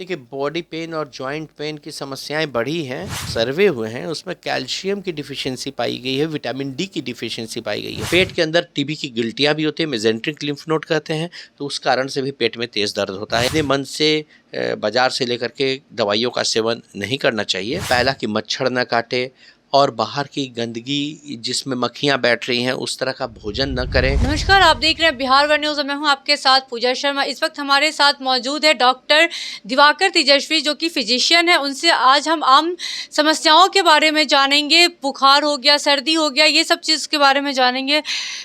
देखिए, body pain और joint pain की समस्याएं बढ़ी हैं। सर्वे हुए हैं, उसमें कैल्शियम की डिफिशियंसी पाई गई है, विटामिन डी की डिफिशियंसी पाई गई है। पेट के अंदर टीबी की गिल्टियां भी होती है, मेजेंट्रिक लिम्फ नोड कहते हैं, तो उस कारण से भी पेट में तेज दर्द होता है। अपने मन से बाजार से लेकर के दवाइयों का सेवन नहीं करना चाहिए। पहला कि मच्छर न काटे और बाहर की गंदगी जिसमें मक्खियां बैठ रही हैं उस तरह का भोजन न करें। नमस्कार, आप देख रहे हैं बिहार वन न्यूज़। मैं हूं आपके साथ पूजा शर्मा। इस वक्त हमारे साथ मौजूद है डॉक्टर दिवाकर तेजस्वी, जो कि फिजिशियन है। उनसे आज हम आम समस्याओं के बारे में जानेंगे। बुखार हो गया, सर्दी हो गया, ये सब चीज़ के बारे में जानेंगे।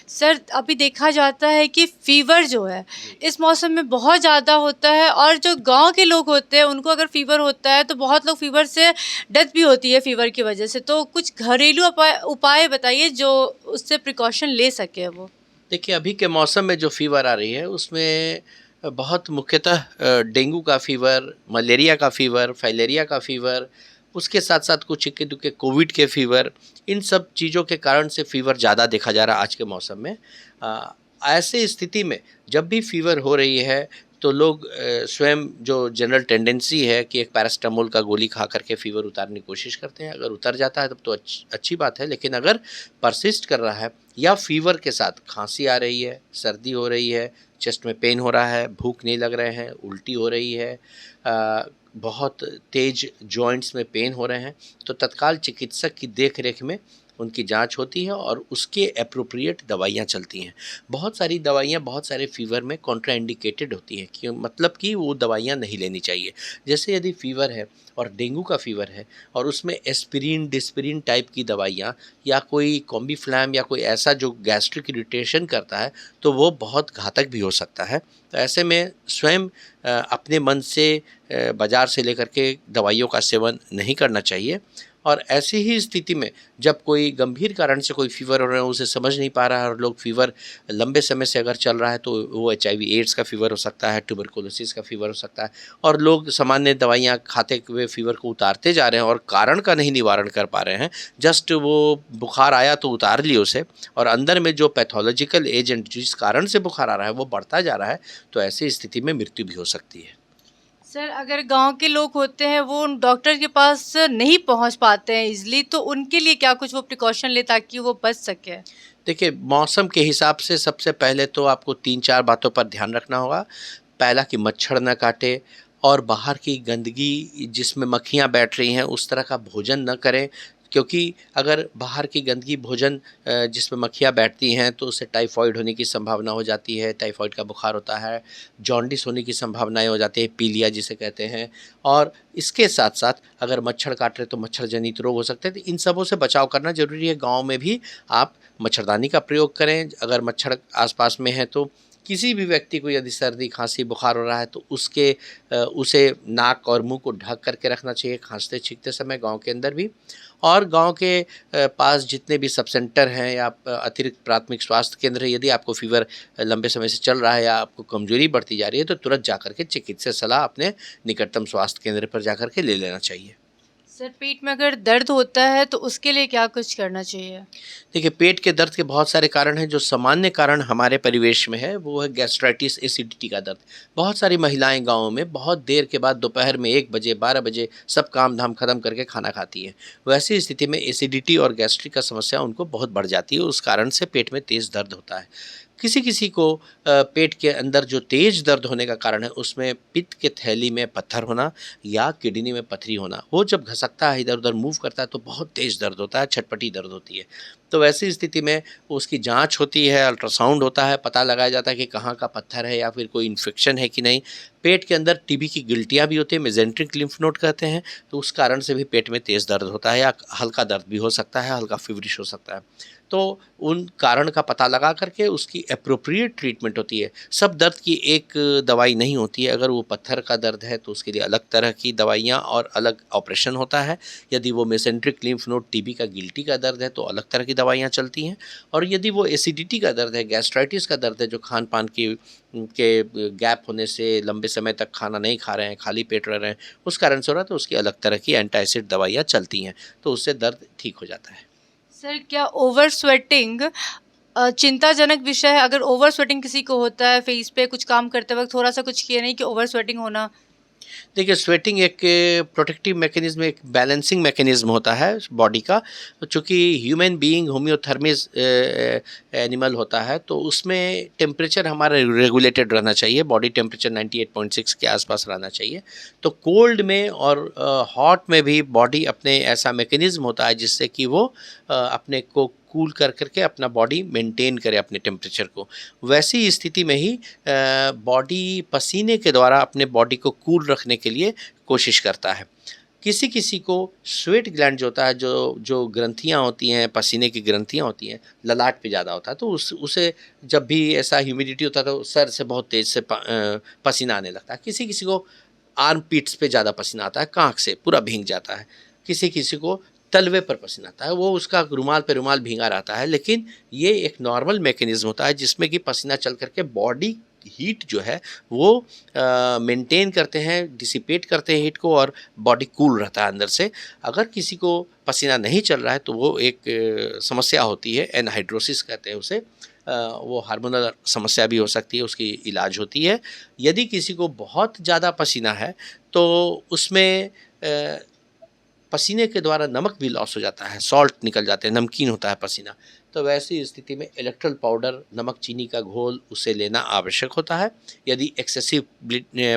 सर, अभी देखा जाता है कि फीवर जो है इस मौसम में बहुत ज़्यादा होता है, और जो गाँव के लोग होते हैं उनको अगर फीवर होता है तो बहुत लोग फीवर से डेथ भी होती है फीवर की वजह से। तो कुछ घरेलू उपाय बताइए जो उससे प्रिकॉशन ले सके वो। देखिए, अभी के मौसम में जो फीवर आ रही है उसमें बहुत मुख्यतः डेंगू का फीवर, मलेरिया का फीवर, फाइलेरिया का फीवर, उसके साथ साथ कुछ इक्के दुक्के कोविड के फीवर, इन सब चीज़ों के कारण से फीवर ज़्यादा देखा जा रहा है आज के मौसम में। ऐसे स्थिति में जब भी फीवर हो रही है तो लोग स्वयं जो जनरल टेंडेंसी है कि एक पैरास्टामोल का गोली खा करके फ़ीवर उतारने की कोशिश करते हैं। अगर उतर जाता है तब तो अच्छी बात है, लेकिन अगर परसिस्ट कर रहा है या फीवर के साथ खांसी आ रही है, सर्दी हो रही है, चेस्ट में पेन हो रहा है, भूख नहीं लग रहे हैं, उल्टी हो रही है, बहुत तेज जॉइंट्स में पेन हो रहे हैं, तो तत्काल चिकित्सक की देख रेख में उनकी जांच होती है और उसके एप्रोप्रिएट दवाइयाँ चलती हैं। बहुत सारी दवाइयाँ बहुत सारे फ़ीवर में कॉन्ट्राइंडिकेटेड होती हैं, कि मतलब कि वो दवाइयाँ नहीं लेनी चाहिए। जैसे यदि फ़ीवर है और डेंगू का फ़ीवर है और उसमें एस्पिरिन, डिस्पिरिन टाइप की दवाइयाँ या कोई कॉम्बीफ्लैम या कोई ऐसा जो गैस्ट्रिक इरिटेशन करता है, तो वो बहुत घातक भी हो सकता है। तो ऐसे में स्वयं अपने मन से बाज़ार से लेकर के दवाइयों का सेवन नहीं करना चाहिए। और ऐसी ही स्थिति में जब कोई गंभीर कारण से कोई फ़ीवर हो रहा है, उसे समझ नहीं पा रहा है और लोग फ़ीवर लंबे समय से अगर चल रहा है तो वो एचआईवी एड्स का फ़ीवर हो सकता है, ट्यूबरकुलोसिस का फ़ीवर हो सकता है, और लोग सामान्य दवाइयाँ खाते हुए फ़ीवर को उतारते जा रहे हैं और कारण का नहीं निवारण कर पा रहे हैं। जस्ट वो बुखार आया तो उतार लिए उसे, और अंदर में जो पैथोलॉजिकल एजेंट जिस कारण से बुखार आ रहा है वो बढ़ता जा रहा है, तो ऐसी स्थिति में मृत्यु भी हो सकती है। सर, अगर गांव के लोग होते हैं वो डॉक्टर के पास नहीं पहुंच पाते हैं इजली, तो उनके लिए क्या कुछ वो प्रिकॉशन ले ताकि वो बच सके? देखिए, मौसम के हिसाब से सबसे पहले तो आपको 3-4 बातों पर ध्यान रखना होगा। पहला कि मच्छर न काटे और बाहर की गंदगी जिसमें मक्खियाँ बैठ रही हैं उस तरह का भोजन न करें, क्योंकि अगर बाहर की गंदगी भोजन जिसमें मक्खियाँ बैठती हैं तो उससे टाइफाइड होने की संभावना हो जाती है, टाइफाइड का बुखार होता है, जॉन्डिस होने की संभावनाएँ हो जाती है, पीलिया जिसे कहते हैं। और इसके साथ-साथ अगर मच्छर काट रहे तो मच्छर जनित रोग हो सकते हैं, तो इन सबों से बचाव करना ज़रूरी है। गाँव में भी आप मच्छरदानी का प्रयोग करें, अगर मच्छर आस-पास में है तो। किसी भी व्यक्ति को यदि सर्दी, खाँसी, बुखार हो रहा है तो उसे नाक और मुँह को ढक कर के रखना चाहिए खाँसते-छींकते समय, गाँव के अंदर भी। और गाँव के पास जितने भी सब सेंटर हैं या अतिरिक्त प्राथमिक स्वास्थ्य केंद्र है, यदि आपको फ़ीवर लंबे समय से चल रहा है या आपको कमज़ोरी बढ़ती जा रही है तो तुरंत जाकर के चिकित्सा सलाह अपने निकटतम स्वास्थ्य केंद्र पर जाकर के ले लेना चाहिए। सर, पेट में अगर दर्द होता है तो उसके लिए क्या कुछ करना चाहिए? देखिए, पेट के दर्द के बहुत सारे कारण हैं। जो सामान्य कारण हमारे परिवेश में है वो है गैस्ट्राइटिस, एसिडिटी का दर्द। बहुत सारी महिलाएं गाँव में बहुत देर के बाद दोपहर में 1 बजे 12 बजे सब काम धाम खत्म करके खाना खाती हैं। वैसी स्थिति में एसिडिटी और गैस्ट्रिक का समस्या उनको बहुत बढ़ जाती है, उस कारण से पेट में तेज़ दर्द होता है। किसी किसी को पेट के अंदर जो तेज़ दर्द होने का कारण है उसमें पित्त के थैली में पत्थर होना या किडनी में पथरी होना। वो जब घसकता है, इधर उधर मूव करता है तो बहुत तेज़ दर्द होता है, छटपटी दर्द होती है। तो वैसी स्थिति में उसकी जांच होती है, अल्ट्रासाउंड होता है, पता लगाया जाता है कि कहाँ का पत्थर है या फिर कोई इन्फेक्शन है कि नहीं। पेट के अंदर टीबी की गिल्टियाँ भी होती हैं, मेजेंट्रिक लिम्फ नोड कहते हैं, तो उस कारण से भी पेट में तेज़ दर्द होता है या हल्का दर्द भी हो सकता है, हल्का फीवरिश हो सकता है। तो उन कारण का पता लगा करके उसकी एप्रोप्रिएट ट्रीटमेंट होती है। सब दर्द की एक दवाई नहीं होती है। अगर वो पत्थर का दर्द है तो उसके लिए अलग तरह की दवाइयाँ और अलग ऑपरेशन होता है। यदि वो मेसेंट्रिक लिम्फ नोड टीबी का गिल्टी का दर्द है तो अलग तरह की दवाइयाँ चलती हैं। और यदि वो एसिडिटी का दर्द है, गैस्ट्राइटिस का दर्द है, जो खान पान की के गैप होने से लंबे समय तक खाना नहीं खा रहे हैं, खाली पेट रह रहे हैं, उस कारण से हो रहा है, तो उसकी अलग तरह की एंटी एसिड दवाइयाँ चलती हैं, तो उससे दर्द ठीक हो जाता है। सर, क्या ओवर स्वेटिंग चिंताजनक विषय है? अगर ओवर स्वेटिंग किसी को होता है फेस पे कुछ काम करते वक्त, थोड़ा सा कुछ किया नहीं कि ओवर स्वेटिंग होना। देखिए, स्वेटिंग एक प्रोटेक्टिव मैकेनिज्म, एक बैलेंसिंग मैकेनिज्म होता है बॉडी का। चूँकि ह्यूमन बीइंग होम्योथर्मिस एनिमल होता है, तो उसमें टेम्परेचर हमारा रेगुलेटेड रहना चाहिए, बॉडी टेम्परेचर 98.6 के आसपास रहना चाहिए। तो कोल्ड में और हॉट में भी बॉडी अपने ऐसा मैकेनिज्म होता है जिससे कि वो अपने को कूल कर करके अपना बॉडी मेंटेन करे अपने टेम्परेचर को। वैसी स्थिति में ही बॉडी पसीने के द्वारा अपने बॉडी को कूल रखने के लिए कोशिश करता है। किसी किसी को स्वेट ग्लैंड जो होता है, जो जो ग्रंथियाँ होती हैं, पसीने की ग्रंथियाँ होती हैं, ललाट पे ज़्यादा होता है, तो उसे जब भी ऐसा ह्यूमिडिटी होता है तो सर से बहुत तेज़ से पसीना आने लगता है। किसी किसी को आर्म पिट्स पे ज़्यादा पसीना आता है, काँख से पूरा भीग जाता है। किसी किसी को तलवे पर पसीना आता है, वो उसका रुमाल पे रुमाल भींगा रहता है। लेकिन ये एक नॉर्मल मैकेनिज्म होता है जिसमें कि पसीना चल करके बॉडी हीट जो है वो मेंटेन करते हैं, डिसिपेट करते हैं हीट को, और बॉडी कूल रहता है अंदर से। अगर किसी को पसीना नहीं चल रहा है तो वो एक समस्या होती है, एनहाइड्रोसिस कहते हैं उसे। वो हार्मोनल समस्या भी हो सकती है, उसकी इलाज होती है। यदि किसी को बहुत ज़्यादा पसीना है तो उसमें पसीने के द्वारा नमक भी लॉस हो जाता है, सॉल्ट निकल जाते हैं, नमकीन होता है पसीना। तो वैसी स्थिति में इलेक्ट्रल पाउडर, नमक चीनी का घोल, उसे लेना आवश्यक होता है यदि एक्सेसिव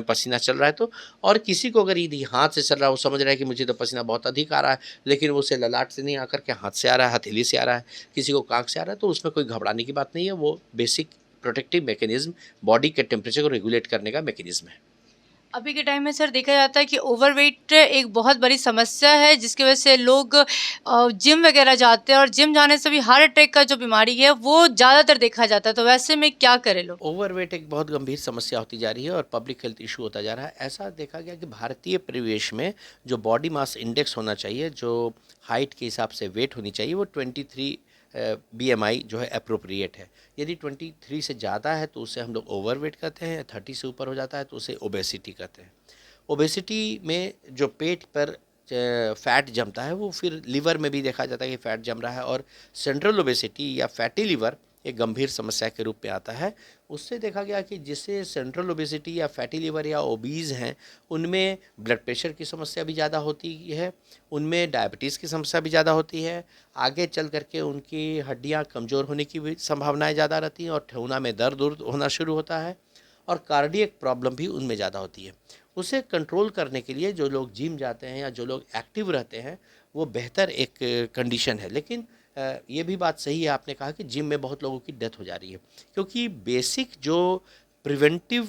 पसीना चल रहा है तो। और किसी को अगर यदि हाथ से चल रहा है, वो समझ रहा है कि मुझे तो पसीना बहुत अधिक आ रहा है, लेकिन वो उसे ललाट से नहीं आकर के हाथ से आ रहा है, हथेली से आ रहा है, किसी को कांख से आ रहा है, तो उसमें कोई घबराने की बात नहीं है। वो बेसिक प्रोटेक्टिव मैकेनिज्म, बॉडी के टेम्परेचर को रेगुलेट करने का मैकेनिज्म है। अभी के टाइम में सर देखा जाता है कि ओवरवेट एक बहुत बड़ी समस्या है, जिसकी वजह से लोग जिम वगैरह जाते हैं, और जिम जाने से भी हार्ट अटैक का जो बीमारी है वो ज़्यादातर देखा जाता है। तो वैसे में क्या करें लोग? ओवरवेट एक बहुत गंभीर समस्या होती जा रही है और पब्लिक हेल्थ इशू होता जा रहा है। ऐसा देखा गया कि भारतीय परिवेश में जो बॉडी मास इंडेक्स होना चाहिए, जो हाइट के हिसाब से वेट होनी चाहिए, वो 23 BMI जो है अप्रोप्रिएट है। यदि 23 से ज़्यादा है तो उसे हम लोग ओवरवेट कहते हैं, 30 से ऊपर हो जाता है तो उसे ओबेसिटी कहते हैं। ओबेसिटी में जो पेट पर फैट जमता है वो फिर लिवर में भी देखा जाता है कि फैट जम रहा है, और सेंट्रल ओबेसिटी या फैटी लिवर एक गंभीर समस्या के रूप में आता है। उससे देखा गया कि जिससे सेंट्रल ओबेसिटी या फैटी लिवर या ओबीज़ हैं, उनमें ब्लड प्रेशर की समस्या भी ज़्यादा होती है, उनमें डायबिटीज़ की समस्या भी ज़्यादा होती है, आगे चल करके उनकी हड्डियां कमज़ोर होने की भी संभावनाएं ज़्यादा रहती हैं, और ठेहुना में दर्द होना शुरू होता है, और कार्डियक प्रॉब्लम भी उनमें ज़्यादा होती है। उसे कंट्रोल करने के लिए जो लोग जिम जाते हैं या जो लोग एक्टिव रहते हैं, वो बेहतर एक कंडीशन है। लेकिन ये भी बात सही है, आपने कहा कि जिम में बहुत लोगों की डेथ हो जा रही है, क्योंकि बेसिक जो प्रिवेंटिव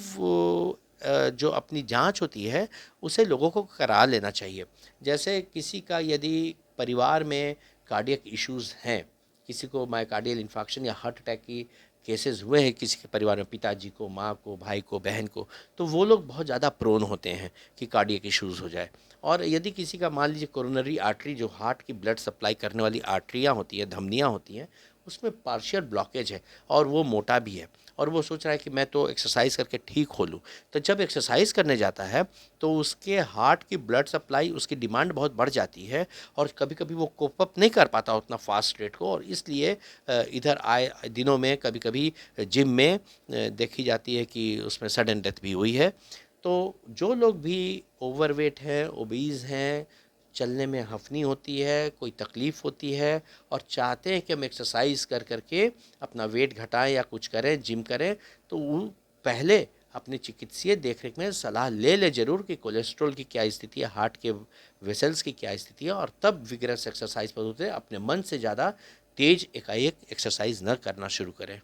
जो अपनी जांच होती है उसे लोगों को करा लेना चाहिए। जैसे किसी का यदि परिवार में कार्डियक इश्यूज़ हैं, किसी को मायोकार्डियल इन्फार्क्शन या हार्ट अटैक की केसेस हुए हैं किसी के परिवार में, पिताजी को, माँ को, भाई को, बहन को, तो वो लोग बहुत ज़्यादा प्रोन होते हैं कि कार्डियक इश्यूज़ हो जाए। और यदि किसी का मान लीजिए कोरोनरी आर्टरी, जो हार्ट की ब्लड सप्लाई करने वाली आर्टरियाँ होती हैं, धमनियाँ होती हैं, उसमें पार्शियल ब्लॉकेज है और वो मोटा भी है, और वो सोच रहा है कि मैं तो एक्सरसाइज करके ठीक हो लूँ। तो जब एक्सरसाइज करने जाता है तो उसके हार्ट की ब्लड सप्लाई, उसकी डिमांड बहुत बढ़ जाती है, और कभी कभी वो कोप अप नहीं कर पाता उतना फास्ट रेट को, और इसलिए इधर आए दिनों में कभी कभी जिम में देखी जाती है कि उसमें सडन डेथ भी हुई है। तो जो लोग भी ओवरवेट हैं, ओबीज़ हैं, चलने में हफनी होती है, कोई तकलीफ़ होती है, और चाहते हैं कि हम एक्सरसाइज कर करके अपना वेट घटाएं या कुछ करें, जिम करें, तो वो पहले अपने चिकित्सीय देखरेख में सलाह ले ले ज़रूर कि कोलेस्ट्रॉल की क्या स्थिति है, हार्ट के वेसल्स की क्या स्थिति है, और तब विग्रस एक्सरसाइज पर उतरे। अपने मन से ज़्यादा तेज एकाएक एक्सरसाइज न करना शुरू करें।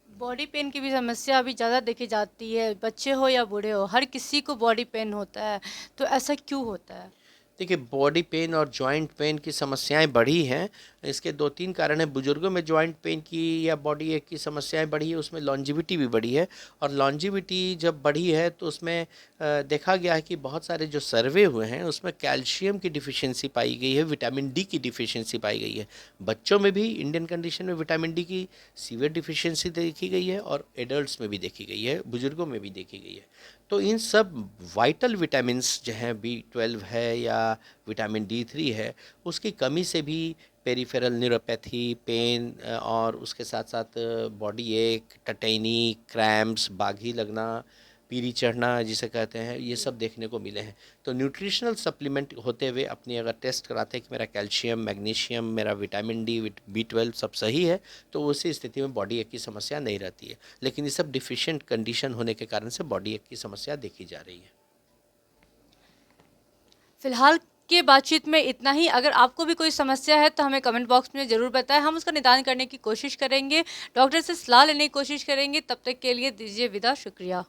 बॉडी पेन की भी समस्या अभी ज़्यादा देखी जाती है, बच्चे हो या बूढ़े हो, हर किसी को बॉडी पेन होता है। तो ऐसा क्यों होता है? देखिए, बॉडी पेन और जॉइंट पेन की समस्याएं बढ़ी हैं। इसके 2-3 कारण हैं। बुजुर्गों में जॉइंट पेन की या बॉडी एक की समस्याएं बढ़ी है, उसमें लॉन्जिविटी भी बढ़ी है, और लॉन्जिविटी जब बढ़ी है तो उसमें देखा गया है कि बहुत सारे जो सर्वे हुए हैं उसमें कैल्शियम की डिफिशिएंसी पाई गई है, विटामिन डी की डिफिशिएंसी पाई गई है। बच्चों में भी इंडियन कंडीशन में विटामिन डी की सीवियर डिफिशिएंसी देखी गई है, और एडल्ट्स में भी देखी गई है, बुजुर्गों में भी देखी गई है। तो इन सब वाइटल विटामिन्स जो हैं, B12 है या विटामिन D3 है, उसकी कमी से भी पेरिफेरल न्यूरोपैथी, पेन, और उसके साथ साथ बॉडी एक, टटैनी, क्रैम्प्स, बाघी लगना, पीरी चढ़ना जिसे कहते हैं, ये सब देखने को मिले हैं। तो न्यूट्रिशनल सप्लीमेंट होते हुए अपनी अगर टेस्ट कराते हैं कि मेरा कैल्शियम, मैग्नीशियम, मेरा विटामिन डी, B12 सब सही है, तो उसी स्थिति में बॉडी एक की समस्या नहीं रहती है। लेकिन ये सब डिफिशिएंट कंडीशन होने के कारण से बॉडी एक की समस्या देखी जा रही है। फिलहाल के बातचीत में इतना ही। अगर आपको भी कोई समस्या है तो हमें कमेंट बॉक्स में ज़रूर बताएं, हम उसका निदान करने की कोशिश करेंगे, डॉक्टर से सलाह लेने की कोशिश करेंगे। तब तक के लिए दीजिए विदा, शुक्रिया।